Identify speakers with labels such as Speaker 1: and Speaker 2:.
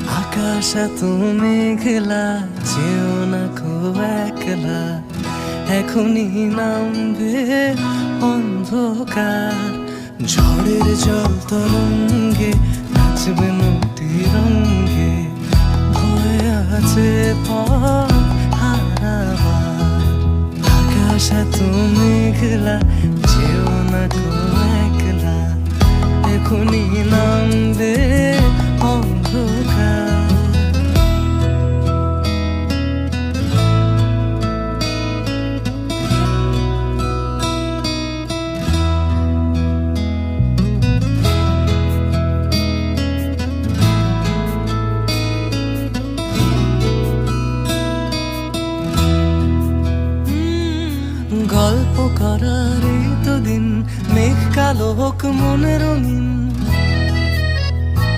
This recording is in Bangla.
Speaker 1: আকাশ এত মেঘলা, যেও না কো একলা, এখনই নামবে অন্ধকার। ঝড়ের জল তরঙ্গে নাচবে নদী রঙ্গে, ভয় আছে পথ হারাবার। আকাশ এত মেঘলা, যেও না কো একলা, এখনই নামবে অন্ধকার। গল্প করার এই তো দিন, মেঘ কালো হোক মনে রঙিন,